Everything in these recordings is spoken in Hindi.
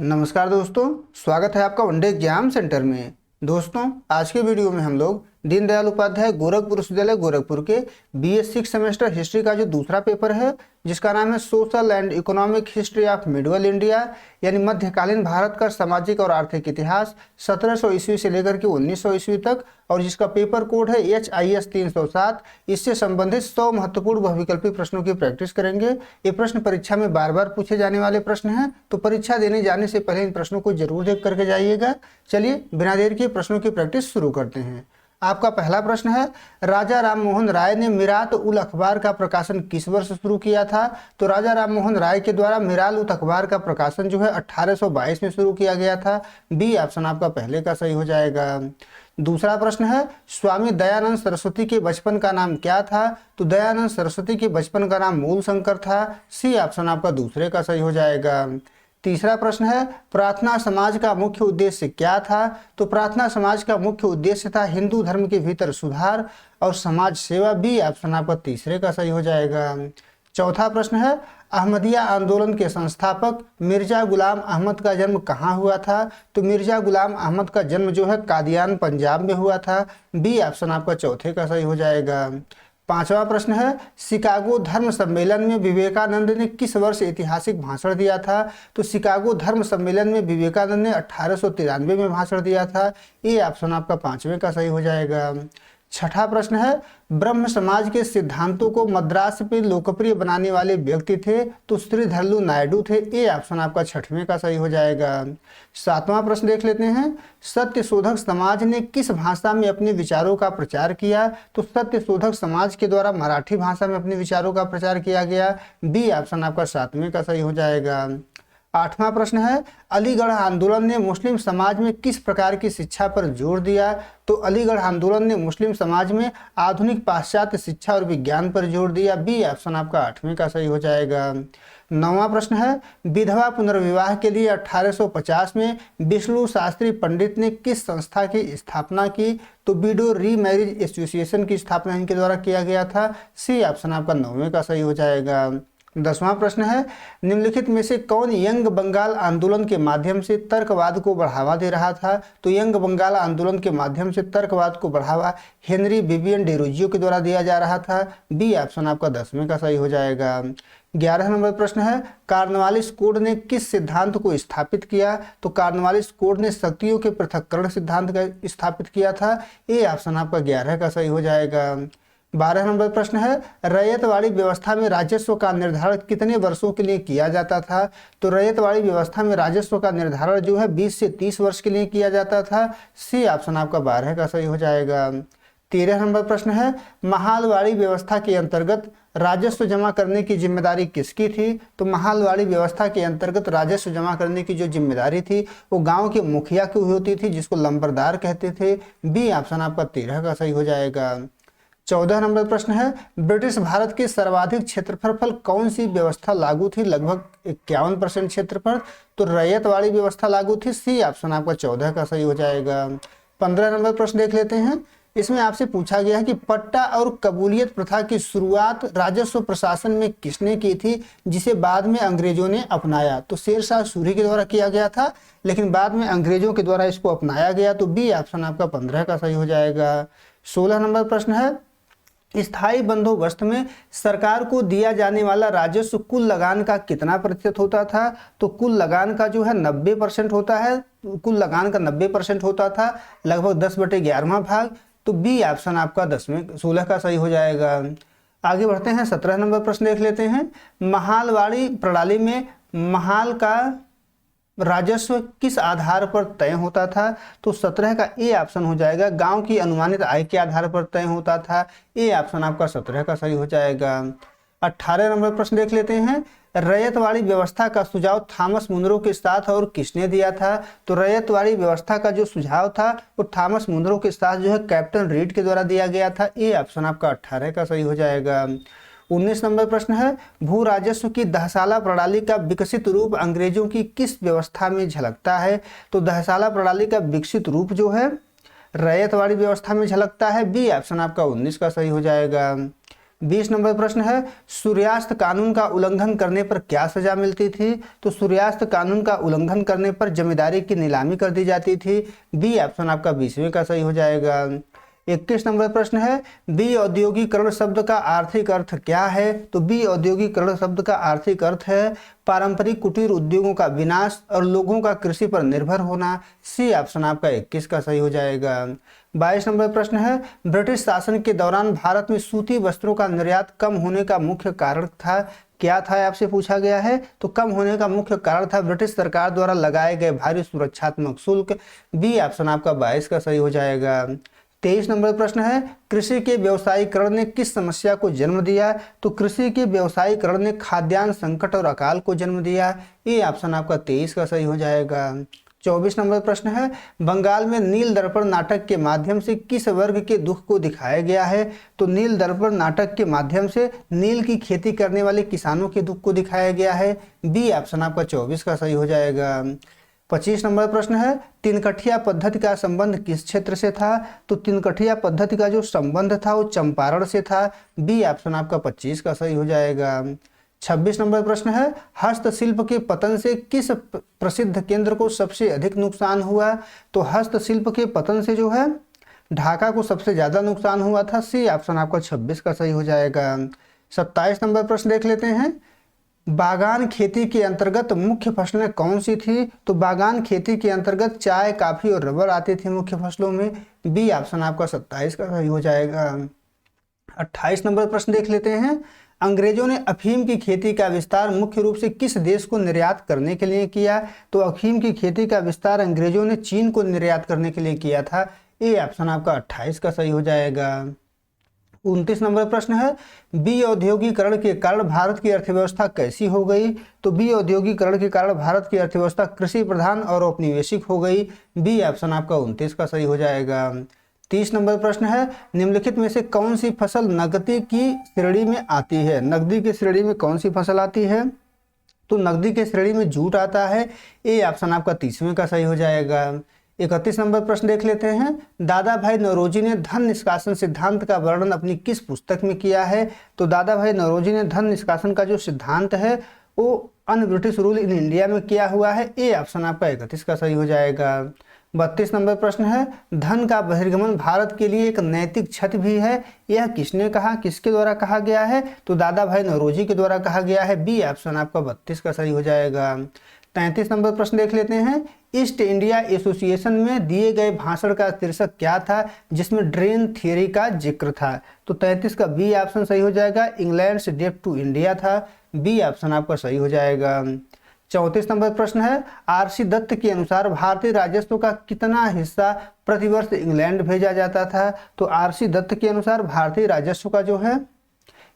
नमस्कार दोस्तों, स्वागत है आपका वनडे एग्जाम सेंटर में। दोस्तों, आज के वीडियो में हम लोग दीनदयाल उपाध्याय गोरखपुर विश्वविद्यालय गोरखपुर के BA 6 सेमेस्टर हिस्ट्री का जो दूसरा पेपर है, जिसका नाम है social and economic history of medieval India, यानी मध्यकालीन भारत का सामाजिक और आर्थिक इतिहास 1700 ईस्वी से लेकर के 1900 ईस्वी तक, और जिसका पेपर कोड है HIS 307। इससे संबंधित 100 महत्वपूर्ण बहुविकल्पी प्रश्नों की प्रैक्टिस करेंगे। ये प्रश्न परीक्षा में बार बार पूछे जाने वाले प्रश्न हैं, तो परीक्षा देने जाने से पहले इन प्रश्नों को जरूर देख करके जाइएगा। चलिए बिना देर के प्रश्नों की प्रैक्टिस शुरू करते हैं। आपका पहला प्रश्न है, राजा राममोहन राय ने मिरात उल अखबार का प्रकाशन किस वर्ष शुरू किया था? तो राजा राममोहन राय के द्वारा मिराल उल अखबार का प्रकाशन जो है 1822 में शुरू किया गया था। बी ऑप्शन आपका पहले का सही हो जाएगा। दूसरा प्रश्न है, स्वामी दयानंद सरस्वती के बचपन का नाम क्या था? तो दयानंद सरस्वती के बचपन का नाम मूलशंकर था। सी ऑप्शन आपका दूसरे का सही हो जाएगा। तीसरा प्रश्न है, प्रार्थना समाज का मुख्य उद्देश्य क्या था? तो प्रार्थना समाज का मुख्य उद्देश्य था हिंदू धर्म के भीतर सुधार और समाज सेवा। बी ऑप्शन आपका तीसरे का सही हो जाएगा। चौथा प्रश्न है, अहमदिया आंदोलन के संस्थापक मिर्जा गुलाम अहमद का जन्म कहाँ हुआ था? तो मिर्जा गुलाम अहमद का जन्म जो है कादियान पंजाब में हुआ था। बी ऑप्शन आपका चौथे का सही हो जाएगा। पांचवा प्रश्न है, शिकागो धर्म सम्मेलन में विवेकानंद ने किस वर्ष ऐतिहासिक भाषण दिया था? तो शिकागो धर्म सम्मेलन में विवेकानंद ने 1893 में भाषण दिया था। ये ऑप्शन आपका पांचवें का सही हो जाएगा। छठा प्रश्न है, ब्रह्म समाज के सिद्धांतों को मद्रास में लोकप्रिय बनाने वाले व्यक्ति थे? तो श्रीधरलू नायडू थे। ये ऑप्शन आपका छठवें का सही हो जाएगा। सातवां प्रश्न देख लेते हैं, सत्यशोधक समाज ने किस भाषा में अपने विचारों का प्रचार किया? तो सत्यशोधक समाज के द्वारा मराठी भाषा में अपने विचारों का प्रचार किया गया। बी ऑप्शन आपका सातवें का सही हो जाएगा। आठवां प्रश्न है, अलीगढ़ आंदोलन ने मुस्लिम समाज में किस प्रकार की शिक्षा पर जोर दिया? तो अलीगढ़ आंदोलन ने मुस्लिम समाज में आधुनिक पाश्चात्य शिक्षा और विज्ञान पर जोर दिया। बी ऑप्शन आपका आठवें का सही हो जाएगा। नौवां प्रश्न है, विधवा पुनर्विवाह के लिए 1850 में विष्णु शास्त्री पंडित ने किस संस्था की स्थापना की? तो विडो री मैरिज एसोसिएशन की स्थापना इनके द्वारा किया गया था। सी ऑप्शन आपका नौवें का सही हो जाएगा। 10वां प्रश्न है, निम्नलिखित में से कौन यंग बंगाल आंदोलन के माध्यम से तर्कवाद को बढ़ावा दे रहा था? तो यंग बंगाल आंदोलन के माध्यम से तर्कवाद को बढ़ावा हेनरी विवियन डेरोजियो के द्वारा दिया जा रहा था। बी ऑप्शन आपका 10वें का सही हो जाएगा। 11 नंबर प्रश्न है, कार्नवालिस कोड ने किस सिद्धांत को स्थापित किया? तो कार्नवालिस कोड ने शक्तियों के पृथक्करण सिद्धांत का स्थापित किया था। ए ऑप्शन आपका 11 का सही हो जाएगा। 12 नंबर प्रश्न है, रैयतवाड़ी व्यवस्था में राजस्व का निर्धारण कितने वर्षों के लिए किया जाता था? तो रैयतवाड़ी व्यवस्था में राजस्व का निर्धारण जो है 20 से 30 वर्ष के लिए किया जाता था। सी ऑप्शन आपका 12 का सही हो जाएगा। 13 नंबर प्रश्न है, महालवाड़ी व्यवस्था के अंतर्गत राजस्व जमा करने की जिम्मेदारी किसकी थी? तो महालवाड़ी व्यवस्था के अंतर्गत राजस्व जमा करने की जो जिम्मेदारी थी वो गांव के मुखिया की होती थी, जिसको लंबरदार कहते थे। बी ऑप्शन आपका 13 का सही हो जाएगा। 14 नंबर प्रश्न है, ब्रिटिश भारत के सर्वाधिक क्षेत्रफल पर कौन सी व्यवस्था लागू थी? लगभग 51% क्षेत्रफल। तो रैयतवाड़ी व्यवस्था लागू थी। सी ऑप्शन आपका 14 का सही हो जाएगा। 15 नंबर प्रश्न देख लेते हैं। इसमें आपसे पूछा गया है कि पट्टा और कबूलियत प्रथा की शुरुआत राजस्व प्रशासन में किसने की थी, जिसे बाद में अंग्रेजों ने अपनाया? तो शेरशाह सूरी के द्वारा किया गया था, लेकिन बाद में अंग्रेजों के द्वारा इसको अपनाया गया। तो बी ऑप्शन आपका 15 का सही हो जाएगा। 16 नंबर प्रश्न है, स्थायी बंदोबस्त में सरकार को दिया जाने वाला राजस्व कुल लगान का कितना प्रतिशत होता था? तो कुल लगान का जो है 90% होता है। कुल लगान का 90% होता था, लगभग 10/11वां भाग। तो बी ऑप्शन आपका 16 का सही हो जाएगा। आगे बढ़ते हैं, 17 नंबर प्रश्न देख लेते हैं। महालवाड़ी प्रणाली में महाल का राजस्व किस आधार पर तय होता था? तो 17 का ए ऑप्शन हो जाएगा। गांव की अनुमानित आय के आधार पर तय होता था। ए ऑप्शन आपका 17 का सही हो जाएगा। 18 नंबर प्रश्न देख लेते हैं। रैयतवाड़ी व्यवस्था का सुझाव थॉमस मुनरो के साथ और किसने दिया था? तो रैयतवाड़ी व्यवस्था का जो सुझाव था वो थॉमस मुनरो के साथ जो है कैप्टन रीड के द्वारा दिया गया था। ए ऑप्शन आपका 18 का सही हो जाएगा। 19 नंबर प्रश्न है, भू राजस्व की दहसाला प्रणाली का विकसित रूप अंग्रेजों की किस व्यवस्था में झलकता है? तो दहसाला प्रणाली का विकसित रूप जो है रैयतवाड़ी व्यवस्था में झलकता है। बी ऑप्शन आपका 19 का सही हो जाएगा। 20 नंबर प्रश्न है सूर्यास्त कानून का उल्लंघन करने पर क्या सजा मिलती थी? तो सूर्यास्त कानून का उल्लंघन करने पर जमींदारी की नीलामी कर दी जाती थी। बी ऑप्शन आपका 20वें का सही हो जाएगा। 21 नंबर प्रश्न है बी औद्योगिकरण शब्द का आर्थिक अर्थ क्या है? तो बी औद्योगिकरण शब्द का आर्थिक अर्थ है पारंपरिक कुटीर उद्योगों का विनाश और लोगों का कृषि पर निर्भर होना। सी ऑप्शन आपका 21 का सही हो जाएगा। 22 नंबर प्रश्न है ब्रिटिश शासन के दौरान भारत में सूती वस्त्रों का निर्यात कम होने का मुख्य कारण था? क्या था आपसे पूछा गया है? तो कम होने का मुख्य कारण था ब्रिटिश सरकार द्वारा लगाए गए भारी सुरक्षात्मक शुल्क। बी ऑप्शन आपका 22 का सही हो जाएगा। 23 नंबर प्रश्न है कृषि के व्यवसायीकरण ने किस समस्या को जन्म दिया? तो कृषि के व्यवसायीकरण ने खाद्यान्न संकट और अकाल को जन्म दिया। ये ऑप्शन आपका 23 का सही हो जाएगा। 24 नंबर प्रश्न है बंगाल में नील दर्पण नाटक के माध्यम से किस वर्ग के दुख को दिखाया गया है? तो नील दर्पण नाटक के माध्यम से नील की खेती करने वाले किसानों के दुख को दिखाया गया है। बी ऑप्शन आपका 24 का सही हो जाएगा। 25 नंबर प्रश्न है तिनकठिया पद्धति का संबंध किस क्षेत्र से था? तो तिनकठिया पद्धति का जो संबंध था वो चंपारण से था। बी ऑप्शन आपका 25 का सही हो जाएगा। 26 नंबर प्रश्न है हस्तशिल्प के पतन से किस प्रसिद्ध केंद्र को सबसे अधिक नुकसान हुआ? तो हस्तशिल्प के पतन से जो है ढाका को सबसे ज्यादा नुकसान हुआ था। सी ऑप्शन आपका 26 का सही हो जाएगा। 27 नंबर प्रश्न देख लेते हैं बागान खेती के अंतर्गत मुख्य फसलें कौन सी थी? तो बागान खेती के अंतर्गत चाय, कॉफी और रबर आती थी मुख्य फसलों में। बी ऑप्शन आपका 27 का सही हो जाएगा। 28 नंबर प्रश्न देख लेते हैं अंग्रेजों ने अफीम की खेती का विस्तार मुख्य रूप से किस देश को निर्यात करने के लिए किया? तो अफीम की खेती का विस्तार अंग्रेजों ने चीन को निर्यात करने के लिए किया था। ए ऑप्शन आपका 28 का सही हो जाएगा। 29 नंबर प्रश्न है बी औद्योगिकरण के कारण भारत की अर्थव्यवस्था कैसी हो गई? तो बी औद्योगिकरण के कारण भारत की अर्थव्यवस्था कृषि प्रधान और औपनिवेशिक हो गई। बी ऑप्शन आपका 29 का सही हो जाएगा। 30 नंबर प्रश्न है निम्नलिखित में से कौन सी फसल नकदी की श्रेणी में आती है? नकदी की श्रेणी में कौन सी फसल आती है? तो नकदी की श्रेणी में जूट आता है। ए ऑप्शन आपका 30वें का सही हो जाएगा। 31 नंबर प्रश्न देख लेते हैं दादा भाई नौरोजी ने धन निष्कासन सिद्धांत का वर्णन अपनी किस पुस्तक में किया है? तो दादा भाई नौरोजी ने धन निष्कासन का जो सिद्धांत है वो un British rule in India में किया हुआ है। ए ऑप्शन आपका 31 का सही हो जाएगा। 32 नंबर प्रश्न है धन का बहिर्गमन भारत के लिए एक नैतिक क्षति भी है, यह किसने कहा, किसके द्वारा कहा गया है? तो दादा भाई नौरोजी के द्वारा कहा गया है। बी ऑप्शन आपका 32 का सही हो जाएगा। 33 नंबर प्रश्न देख लेते हैं ईस्ट इंडिया एसोसिएशन में दिए गए भाषण का शीर्षक क्या था जिसमें ड्रेन थियरी का जिक्र था? तो 33 का बी ऑप्शन सही हो जाएगा। इंग्लैंड डेट टू इंडिया था। बी ऑप्शन आपका सही हो जाएगा। 34 नंबर प्रश्न है आरसी दत्त के अनुसार भारतीय राजस्व का कितना हिस्सा प्रतिवर्ष इंग्लैंड भेजा जाता था? तो आरसी दत्त के अनुसार भारतीय राजस्व का जो है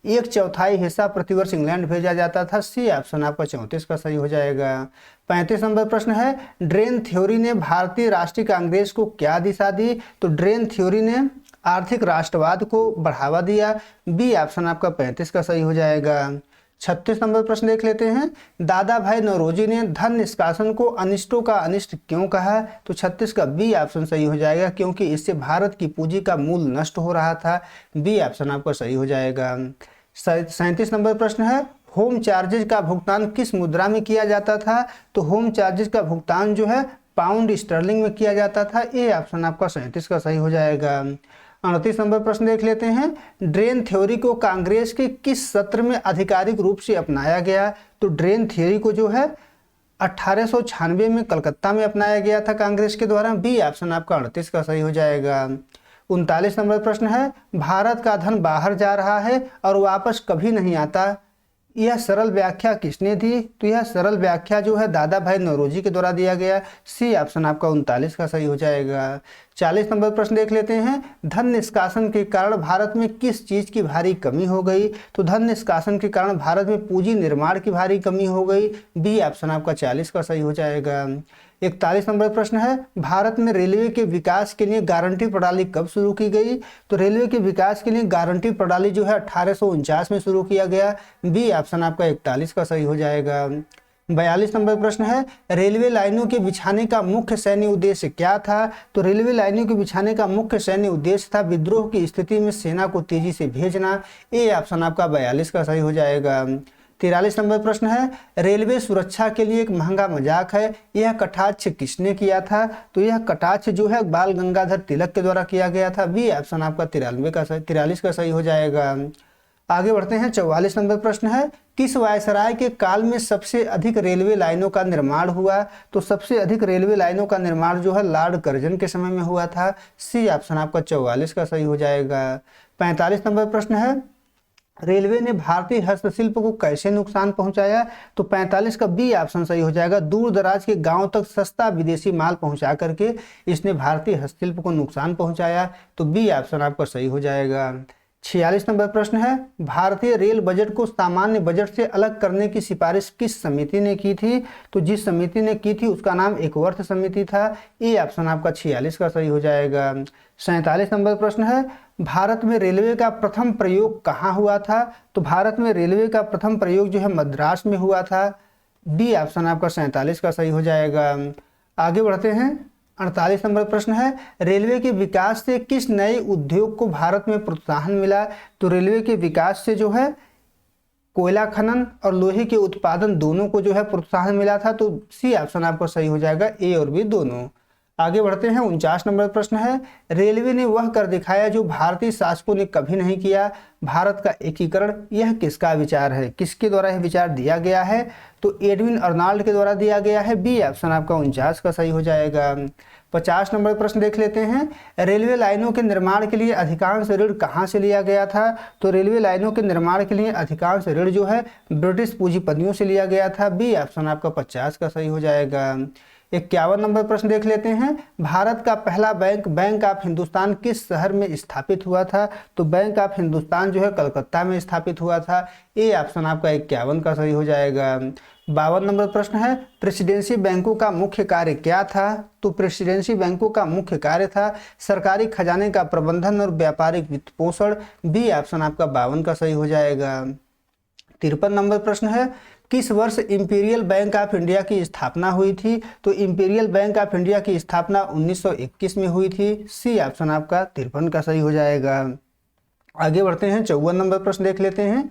1/4 हिस्सा प्रतिवर्ष इंग्लैंड भेजा जाता था। सी ऑप्शन आपका 34 का सही हो जाएगा। 35 नंबर प्रश्न है ड्रेन थ्योरी ने भारतीय राष्ट्रीय कांग्रेस को क्या दिशा दी? तो ड्रेन थ्योरी ने आर्थिक राष्ट्रवाद को बढ़ावा दिया। बी ऑप्शन आपका 35 का सही हो जाएगा। 36 नंबर प्रश्न देख लेते हैं दादा भाई नौरोजी ने धन निष्कासन को अनिष्टों का अनिष्ट क्यों कहा? तो 36 का बी ऑप्शन सही हो जाएगा क्योंकि इससे भारत की पूंजी का मूल नष्ट हो रहा था। बी ऑप्शन आपका सही हो जाएगा। 37 नंबर प्रश्न है होम चार्जेज का भुगतान किस मुद्रा में किया जाता था? तो होम चार्जेज का भुगतान जो है पाउंड स्टर्लिंग में किया जाता था। ए ऑप्शन आपका 37 का सही हो जाएगा। 38 नंबर प्रश्न देख लेते हैं ड्रेन थ्योरी को कांग्रेस के किस सत्र में आधिकारिक रूप से अपनाया गया? तो ड्रेन थ्योरी को जो है 1896 में कलकत्ता में अपनाया गया था कांग्रेस के द्वारा। बी ऑप्शन आपका 38 का सही हो जाएगा। 39 नंबर प्रश्न है भारत का धन बाहर जा रहा है और वापस कभी नहीं आता, यह सरल व्याख्या किसने दी? तो यह सरल व्याख्या जो है दादा भाई नौरोजी के द्वारा दिया गया। सी ऑप्शन आपका 39 का सही हो जाएगा। 40 नंबर प्रश्न देख लेते हैं धन निष्कासन के कारण भारत में किस चीज की भारी कमी हो गई? तो धन निष्कासन के कारण भारत में पूंजी निर्माण की भारी कमी हो गई। बी ऑप्शन आपका 40 का सही हो जाएगा। 41 नंबर प्रश्न है भारत में रेलवे के विकास के लिए गारंटी प्रणाली कब शुरू की गई? तो रेलवे के विकास के लिए गारंटी प्रणाली जो है 1849 में शुरू किया गया। बी ऑप्शन आपका 41 का सही हो जाएगा। 42 नंबर प्रश्न है, रेलवे लाइनों के बिछाने का मुख्य सैन्य उद्देश्य क्या था? तो रेलवे लाइनों के बिछाने का मुख्य सैन्य उद्देश्य था विद्रोह की स्थिति में सेना को तेजी से भेजना। ए ऑप्शन आपका 42 का सही हो जाएगा। 43 नंबर प्रश्न है, रेलवे सुरक्षा के लिए एक महंगा मजाक है, यह कटाक्ष किसने किया था? तो यह कटाक्ष जो है बाल गंगाधर तिलक के द्वारा किया गया था। बी ऑप्शन आपका 43 का सही हो जाएगा। आगे बढ़ते हैं। 44 नंबर प्रश्न है, किस वायसराय के काल में सबसे अधिक रेलवे लाइनों का निर्माण हुआ? तो सबसे अधिक रेलवे लाइनों का निर्माण जो है लॉर्ड कर्जन के समय में हुआ था। सी ऑप्शन आपका 44 का सही हो जाएगा। 45 नंबर प्रश्न है, रेलवे ने भारतीय हस्तशिल्प को कैसे नुकसान पहुंचाया? तो 45 का बी ऑप्शन सही हो जाएगा। दूर दराज के गांव तक सस्ता विदेशी माल पहुंचा करके इसने भारतीय हस्तशिल्प को नुकसान पहुंचाया। तो बी ऑप्शन आपका सही हो जाएगा। 46 नंबर प्रश्न है, भारतीय रेल बजट को सामान्य बजट से अलग करने की सिफारिश किस समिति ने की थी? तो जिस समिति ने की थी उसका नाम एकवर्थ समिति था। ए ऑप्शन आपका 46 का सही हो जाएगा। 47 नंबर प्रश्न है, भारत में रेलवे का प्रथम प्रयोग कहाँ हुआ था? तो भारत में रेलवे का प्रथम प्रयोग जो है मद्रास में हुआ था। डी ऑप्शन आपका 47 का सही हो जाएगा। आगे बढ़ते हैं। 48 नंबर प्रश्न है, रेलवे के विकास से किस नए उद्योग को भारत में प्रोत्साहन मिला? तो रेलवे के विकास से जो है कोयला खनन और लोहे के उत्पादन दोनों को जो है प्रोत्साहन मिला था। तो सी ऑप्शन आपको सही हो जाएगा, ए और बी दोनों। आगे बढ़ते हैं। 49 नंबर प्रश्न है, रेलवे ने वह कर दिखाया जो भारतीय शासकों ने कभी नहीं किया, भारत का एकीकरण, यह किसका विचार है? किसके द्वारा यह विचार दिया गया है? तो एडविन अर्नाल्ड के द्वारा दिया गया है। बी ऑप्शन आपका 49 का सही हो जाएगा। 50 नंबर प्रश्न देख लेते हैं, रेलवे लाइनों के निर्माण के लिए अधिकांश ऋण कहाँ से लिया गया था? तो रेलवे लाइनों के निर्माण के लिए अधिकांश ऋण जो है ब्रिटिश पूंजीपतियों से लिया गया था। बी ऑप्शन आपका 50 का सही हो जाएगा। 51 नंबर प्रश्न देख लेते हैं, भारत का पहला बैंक बैंक ऑफ हिंदुस्तान किस शहर में स्थापित हुआ था? तो बैंक ऑफ हिंदुस्तान जो है कलकत्ता में स्थापित हुआ था। ए ऑप्शन आपका 51 का सही हो जाएगा। 52 नंबर प्रश्न है, प्रेसिडेंसी बैंकों का मुख्य कार्य क्या था? तो प्रेसिडेंसी बैंकों का मुख्य कार्य था सरकारी खजाने का प्रबंधन और व्यापारिक वित्त पोषण। बी ऑप्शन आपका 52 का सही हो जाएगा। 53 नंबर प्रश्न है, किस वर्ष इंपीरियल बैंक ऑफ इंडिया की स्थापना हुई थी? तो इंपीरियल बैंक ऑफ इंडिया की स्थापना 1921 में हुई थी। सी ऑप्शन आपका 53 का सही हो जाएगा। आगे बढ़ते हैं। 54 नंबर प्रश्न देख लेते हैं,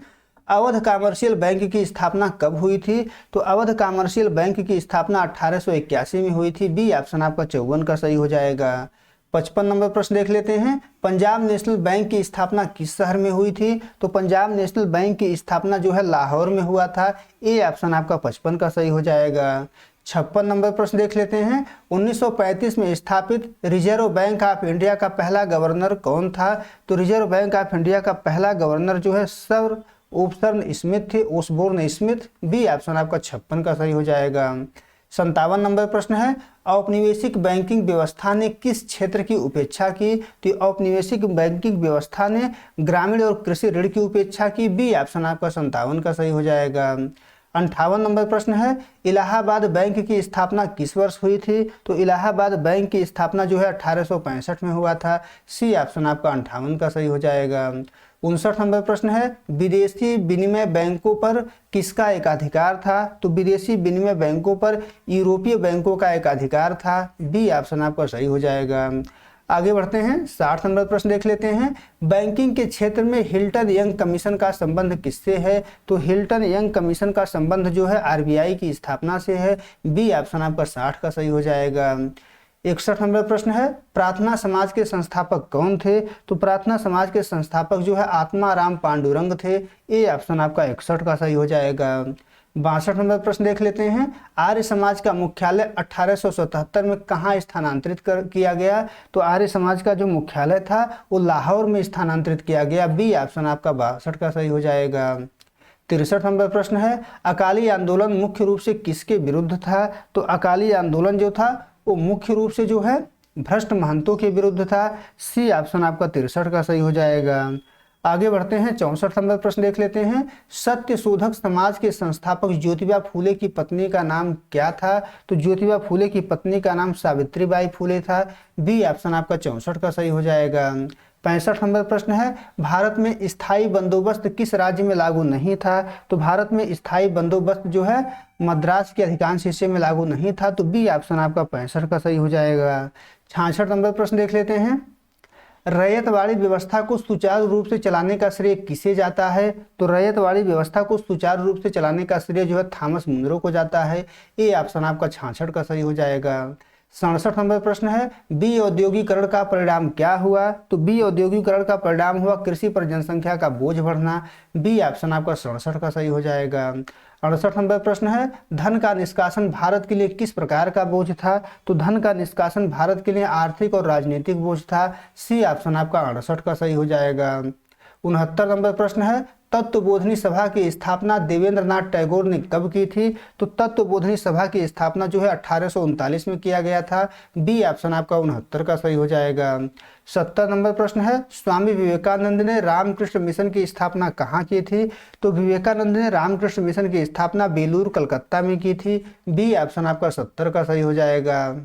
अवध कॉमर्शियल बैंक की स्थापना कब हुई थी? तो अवध कॉमर्शियल बैंक की स्थापना 1881 में हुई थी। बी ऑप्शन आपका 54 का सही हो जाएगा। 55 नंबर प्रश्न देख लेते हैं, पंजाब नेशनल बैंक की स्थापना किस शहर में हुई थी? तो पंजाब नेशनल बैंक की स्थापना जो है लाहौर में हुआ था। ए ऑप्शन आपका 55 का सही हो जाएगा। 56 नंबर प्रश्न देख लेते हैं, 1935 में स्थापित रिजर्व बैंक ऑफ इंडिया का पहला गवर्नर कौन था? तो रिजर्व बैंक ऑफ इंडिया का पहला गवर्नर जो है सर ओसबोर्न स्मिथ थे, ओसबोर्न स्मिथ। बी ऑप्शन आपका 56 का सही हो जाएगा। 57 नंबर प्रश्न है, औपनिवेशिक बैंकिंग व्यवस्था ने किस क्षेत्र की उपेक्षा की? तो औपनिवेशिक बैंकिंग व्यवस्था ने ग्रामीण और कृषि ऋण की उपेक्षा की। बी ऑप्शन आपका 57 का सही हो जाएगा। 58 नंबर प्रश्न है, इलाहाबाद बैंक की स्थापना किस वर्ष हुई थी? तो इलाहाबाद बैंक की स्थापना जो है 1865 में हुआ था। सी ऑप्शन आपका 58 का सही हो जाएगा। 59 नंबर प्रश्न है, विदेशी विनिमय बैंकों पर किसका एकाधिकार था? तो विदेशी विनिमय बैंकों पर यूरोपीय बैंकों का एकाधिकार था। बी ऑप्शन आपका सही हो जाएगा। आगे बढ़ते हैं। 60 नंबर प्रश्न देख लेते हैं, बैंकिंग के क्षेत्र में हिल्टन यंग कमीशन का संबंध किससे है? तो हिल्टन यंग कमीशन का संबंध जो है आरबीआई की स्थापना से है। बी ऑप्शन आपका 60 का सही हो जाएगा। 61 नंबर प्रश्न है, प्रार्थना समाज के संस्थापक कौन थे? तो प्रार्थना समाज के संस्थापक जो है आत्माराम पांडुरंग थे। ए ऑप्शन आपका 61 का सही हो जाएगा। 62 नंबर प्रश्न देख लेते हैं, आर्य समाज का मुख्यालय 1877 में कहाँ स्थानांतरित किया गया? तो आर्य समाज का जो मुख्यालय था वो लाहौर में स्थानांतरित किया गया। बी ऑप्शन आपका 62 का सही हो जाएगा। 63 नंबर प्रश्न है, अकाली आंदोलन मुख्य रूप से किसके विरुद्ध था? तो अकाली आंदोलन जो था वो मुख्य रूप से जो है भ्रष्ट महंतों के विरुद्ध था। सी ऑप्शन आपका 63 का सही हो जाएगा। आगे बढ़ते हैं। 64 नंबर प्रश्न देख लेते हैं, सत्य शोधक समाज के संस्थापक ज्योतिबा फूले की पत्नी का नाम क्या था? तो ज्योतिबा फूले की पत्नी का नाम सावित्रीबाई फूले था। बी ऑप्शन आपका 64 का सही हो जाएगा। 65 नंबर प्रश्न है, भारत में स्थायी बंदोबस्त किस राज्य में लागू नहीं था? तो भारत में स्थायी बंदोबस्त जो है मद्रास के अधिकांश हिस्से में लागू नहीं था। तो बी ऑप्शन आपका 65 का सही हो जाएगा। 66 नंबर प्रश्न देख लेते हैं, रैयतवाड़ी व्यवस्था को सुचारू रूप से चलाने का श्रेय किसे जाता है? तो रैयतवाड़ी व्यवस्था को सुचारू रूप से चलाने का श्रेय जो है थॉमस मुनरो को जाता है। ए ऑप्शन आपका 66 का सही हो जाएगा। 67 नंबर प्रश्न है, बी औद्योगिकरण का परिणाम क्या हुआ? तो बी औद्योगिकरण का परिणाम हुआ कृषि पर जनसंख्या का बोझ बढ़ना। बी ऑप्शन आपका 67 का सही हो जाएगा। 68 नंबर प्रश्न है, धन का निष्कासन भारत के लिए किस प्रकार का बोझ था? तो धन का निष्कासन भारत के लिए आर्थिक और राजनीतिक बोझ था। सी ऑप्शन आपका 68 का सही हो जाएगा। 69 नंबर प्रश्न है, तत्वबोधिनी सभा की स्थापना देवेंद्र नाथ टैगोर ने कब की थी? तो तत्वबोधिनी सभा की स्थापना जो है 1839 में किया गया था। बी ऑप्शन आपका 69 का सही हो जाएगा। 70 नंबर प्रश्न है, स्वामी विवेकानंद ने रामकृष्ण मिशन की स्थापना कहाँ की थी? तो विवेकानंद ने रामकृष्ण मिशन की स्थापना बेलूर कलकत्ता में की थी। बी ऑप्शन आपका 70 का सही हो जाएगा।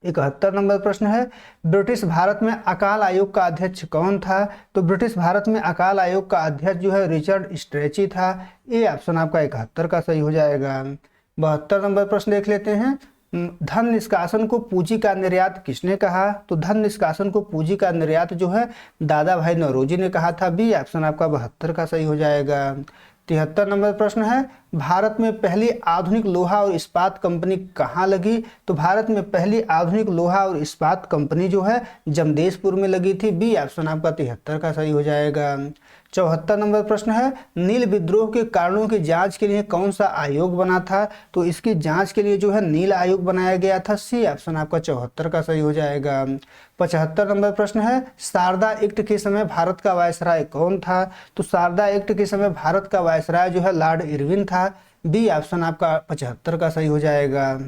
71 नंबर प्रश्न है, ब्रिटिश भारत में अकाल आयोग का अध्यक्ष कौन था? तो ब्रिटिश भारत में अकाल आयोग का अध्यक्ष जो है रिचर्ड स्ट्रेची था। ए ऑप्शन आपका 71 का सही हो जाएगा। 72 नंबर प्रश्न देख लेते हैं, धन निष्कासन को पूंजी का निर्यात किसने कहा? तो धन निष्कासन को पूंजी का निर्यात जो है दादा भाई नौरोजी ने कहा था। बी ऑप्शन आपका 72 का सही हो जाएगा। 73 नंबर प्रश्न है, भारत में पहली आधुनिक लोहा और इस्पात कंपनी कहाँ लगी? तो भारत में पहली आधुनिक लोहा और इस्पात कंपनी जो है जमशेदपुर में लगी थी। बी ऑप्शन आपका 73 का सही हो जाएगा। 74 नंबर प्रश्न है, नील विद्रोह के कारणों की जांच के लिए कौन सा आयोग बना था? तो इसकी जांच के लिए जो है नील आयोग बनाया गया था। सी ऑप्शन आपका 74 का सही हो जाएगा। 75 नंबर प्रश्न है, शारदा एक्ट के समय भारत का वायसराय कौन था? तो शारदा एक्ट के समय भारत का वायसराय जो है लॉर्ड इरविन था। बी ऑप्शन आपका 75 का सही हो जाएगा।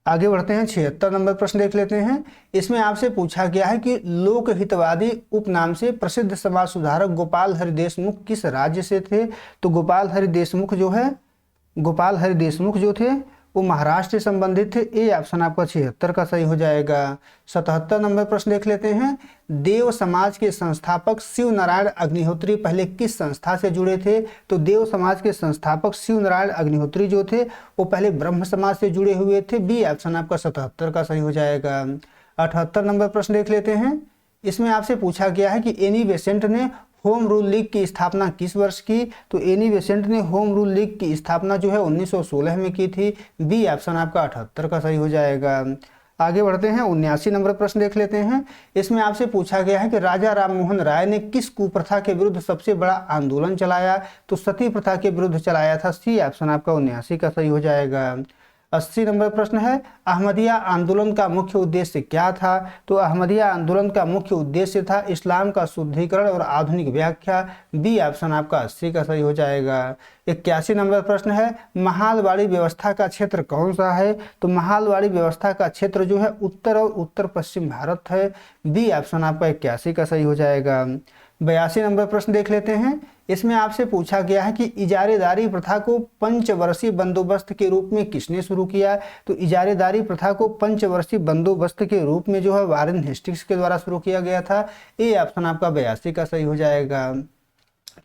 आगे बढ़ते हैं, 76 नंबर प्रश्न देख लेते हैं। इसमें आपसे पूछा गया है कि लोक हितवादी उपनाम से प्रसिद्ध समाज सुधारक गोपाल हरि देशमुख किस राज्य से थे? तो गोपाल हरि देशमुख जो थे वो महाराष्ट्र से संबंधित थे। ए ऑप्शन आपका 76 का सही हो जाएगा। 77 नंबर प्रश्न देख लेते हैं, देव समाज के संस्थापक शिव नारायण अग्निहोत्री पहले किस संस्था से जुड़े थे? तो देव समाज के संस्थापक शिव नारायण अग्निहोत्री जो थे वो पहले ब्रह्म समाज से जुड़े हुए थे। बी ऑप्शन आपका 77 का सही हो जाएगा। 78 नंबर प्रश्न देख लेते हैं। इसमें आपसे पूछा गया है कि एनी बेसेंट ने होम रूल लीग की स्थापना किस वर्ष की? तो एनी बेसेंट ने होम रूल लीग की स्थापना जो है 1916 में की थी। बी ऑप्शन आपका 78 का सही हो जाएगा। आगे बढ़ते हैं, 79 नंबर प्रश्न देख लेते हैं। इसमें आपसे पूछा गया है कि राजा राममोहन राय ने किस कुप्रथा के विरुद्ध सबसे बड़ा आंदोलन चलाया? तो सती प्रथा के विरुद्ध चलाया था। सी ऑप्शन आपका 79 का सही हो जाएगा। 80 नंबर प्रश्न है, अहमदिया आंदोलन का मुख्य उद्देश्य क्या था? तो अहमदिया आंदोलन का मुख्य उद्देश्य था इस्लाम का शुद्धिकरण और आधुनिक व्याख्या। बी ऑप्शन आपका 80 का सही हो जाएगा। 81 नंबर प्रश्न है, महालवाड़ी व्यवस्था का क्षेत्र कौन सा है? तो महालवाड़ी व्यवस्था का क्षेत्र जो है उत्तर और उत्तर पश्चिम भारत है। बी ऑप्शन आपका 81 का सही हो जाएगा। 82 नंबर प्रश्न देख लेते हैं। इसमें आपसे पूछा गया है कि इजारेदारी प्रथा को पंचवर्षीय बंदोबस्त के रूप में किसने शुरू किया? तो इजारेदारी प्रथा को पंचवर्षीय बंदोबस्त के रूप में जो है वारेन हेस्टिंग्स के द्वारा शुरू किया गया था। ए ऑप्शन आपका 82 का सही हो जाएगा।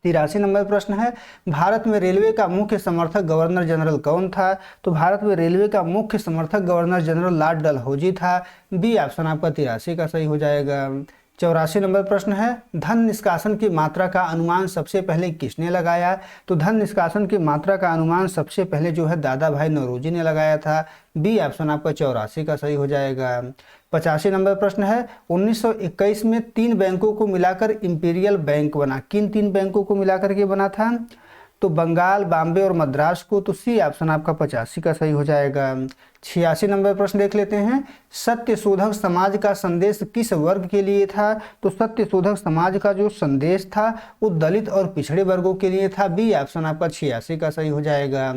83 नंबर प्रश्न है, भारत में रेलवे का मुख्य समर्थक गवर्नर जनरल कौन था? तो भारत में रेलवे का मुख्य समर्थक गवर्नर जनरल लॉर्ड डलहौजी था। बी ऑप्शन आपका 83 का सही हो जाएगा। 84 नंबर प्रश्न है, धन निष्कासन की मात्रा का अनुमान सबसे पहले किसने लगाया? तो धन निष्कासन की मात्रा का अनुमान सबसे पहले जो है दादा भाई नौरोजी ने लगाया था। बी ऑप्शन आपका 84 का सही हो जाएगा। 85 नंबर प्रश्न है, 1921 में 3 बैंकों को मिलाकर इंपीरियल बैंक बना। किन 3 बैंकों को मिलाकर के बना था? तो बंगाल, बॉम्बे और मद्रास को। तो सी ऑप्शन आपका 85 का सही हो जाएगा। 86 नंबर प्रश्न देख लेते हैं, सत्य शोधक समाज का संदेश किस वर्ग के लिए था? तो सत्य शोधक समाज का जो संदेश था वो दलित और पिछड़े वर्गों के लिए था। बी ऑप्शन आपका 86 का सही हो जाएगा।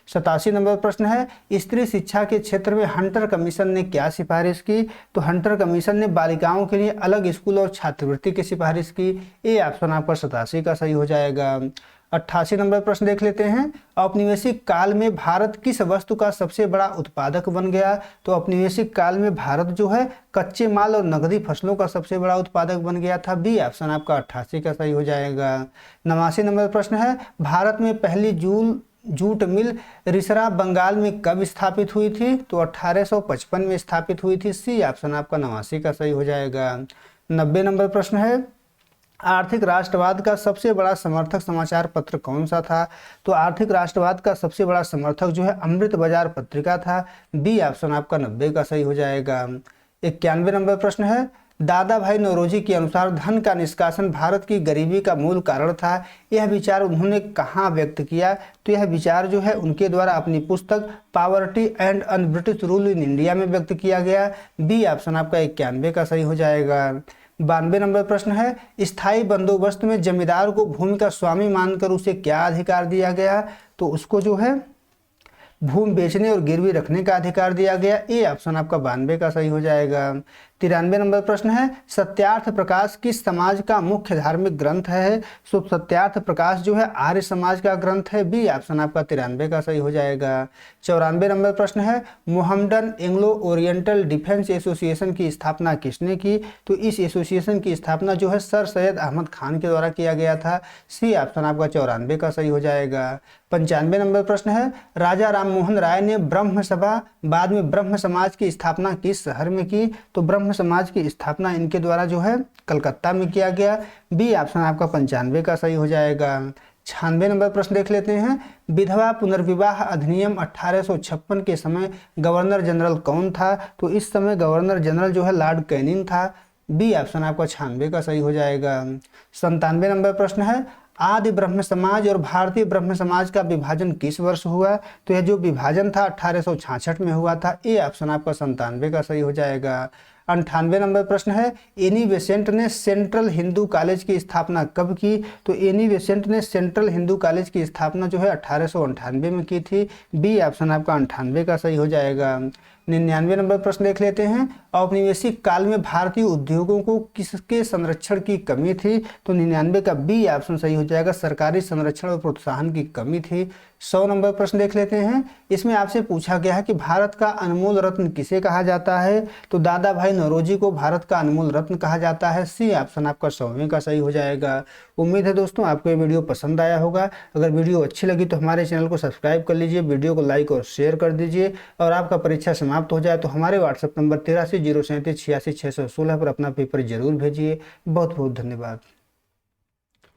87 नंबर प्रश्न है, स्त्री शिक्षा के क्षेत्र में हंटर कमीशन ने क्या सिफारिश की? तो हंटर कमीशन ने बालिकाओं के लिए अलग स्कूल और छात्रवृत्ति की सिफारिश की। ए ऑप्शन आपका 87 का सही हो जाएगा। 88 नंबर प्रश्न देख लेते हैं। औपनिवेशिक काल में भारत किस वस्तु का सबसे बड़ा उत्पादक बन गया? तो औपनिवेशिक काल में भारत जो है कच्चे माल और नकदी फसलों का सबसे बड़ा उत्पादक बन गया था। बी ऑप्शन आपका 88 का सही हो जाएगा। 89 नंबर प्रश्न है, भारत में पहली जूट मिल रिसरा बंगाल में कब स्थापित हुई थी? तो 1855 में स्थापित हुई थी। सी ऑप्शन आपका 89 का सही हो जाएगा। 90 नंबर प्रश्न है, आर्थिक राष्ट्रवाद का सबसे बड़ा समर्थक समाचार पत्र कौन सा था? तो आर्थिक राष्ट्रवाद का सबसे बड़ा समर्थक जो है अमृत बाजार पत्रिका था। बी ऑप्शन आपका 90 का सही हो जाएगा। 91 नंबर प्रश्न है, दादा भाई नौरोजी के अनुसार धन का निष्कासन भारत की गरीबी का मूल कारण था। यह विचार उन्होंने कहाँ व्यक्त किया? तो यह विचार जो है उनके द्वारा अपनी पुस्तक poverty and un British rule in India में व्यक्त किया गया। बी ऑप्शन आपका 91 का सही हो जाएगा। 92 नंबर प्रश्न है, स्थायी बंदोबस्त में जमींदार को भूमि का स्वामी मानकर उसे क्या अधिकार दिया गया? तो उसको जो है भूमि बेचने और गिरवी रखने का अधिकार दिया गया। ए ऑप्शन आपका 92 का सही हो जाएगा। 93 नंबर प्रश्न है, सत्यार्थ प्रकाश किस समाज का मुख्य धार्मिक ग्रंथ है? सो सत्यार्थ प्रकाश जो है आर्य समाज का ग्रंथ है। बी ऑप्शन आपका 93 का सही हो जाएगा। 94 नंबर प्रश्न है, Mohammedan Anglo oriental defence association की स्थापना किसने की? तो इस एसोसिएशन की स्थापना जो है सर सैयद अहमद खान के द्वारा किया गया था। सी ऑप्शन आपका 94 का सही हो जाएगा। 95 नंबर प्रश्न है, राजा राम मोहन राय ने ब्रह्म सभा बाद में ब्रह्म समाज की स्थापना किस शहर में की? तो ब्रह्म समाज की स्थापना इनके द्वारा जो है कलकत्ता में किया गया। बी ऑप्शन आपका 95 का सही हो जाएगा। 96 नंबर प्रश्न देख लेते हैं, विधवा पुनर्विवाह अधिनियम 1856 के समय गवर्नर जनरल कौन था? तो इस समय गवर्नर जनरल जो है लॉर्ड कैनिंग था। बी ऑप्शन आपका 96 का सही हो जाएगा। 97 नंबर प्रश्न है, आदि ब्रह्म समाज और भारतीय ब्रह्म समाज का विभाजन किस वर्ष हुआ? तो यह जो विभाजन था 1866 में हुआ था। ए ऑप्शन आपका 97 का सही हो जाएगा। 98 नंबर प्रश्न है, एनी बेसेंट ने सेंट्रल हिंदू कॉलेज की स्थापना कब की? तो एनी बेसेंट ने सेंट्रल हिंदू कॉलेज की स्थापना जो है 1898 में की थी। बी ऑप्शन आपका 98 का सही हो जाएगा। 99 नंबर प्रश्न देख लेते हैं, औपनिवेशिक काल में भारतीय उद्योगों को किसके संरक्षण की कमी थी? तो 99 का बी ऑप्शन सही हो जाएगा, सरकारी संरक्षण और प्रोत्साहन की कमी थी। 100 नंबर प्रश्न देख लेते हैं, इसमें आपसे पूछा गया है कि भारत का अनमोल रत्न किसे कहा जाता है? तो दादा भाई नौरोजी को भारत का अनमोल रत्न कहा जाता है। सी ऑप्शन आपका 100वें का सही हो जाएगा। उम्मीद है दोस्तों आपको ये वीडियो पसंद आया होगा। अगर वीडियो अच्छी लगी तो हमारे चैनल को सब्सक्राइब कर लीजिए, वीडियो को लाइक और शेयर कर दीजिए। और आपका परीक्षा समाप्त हो जाए तो हमारे व्हाट्सएप नंबर 83 037 86 616 पर अपना पेपर जरूर भेजिए। बहुत बहुत धन्यवाद।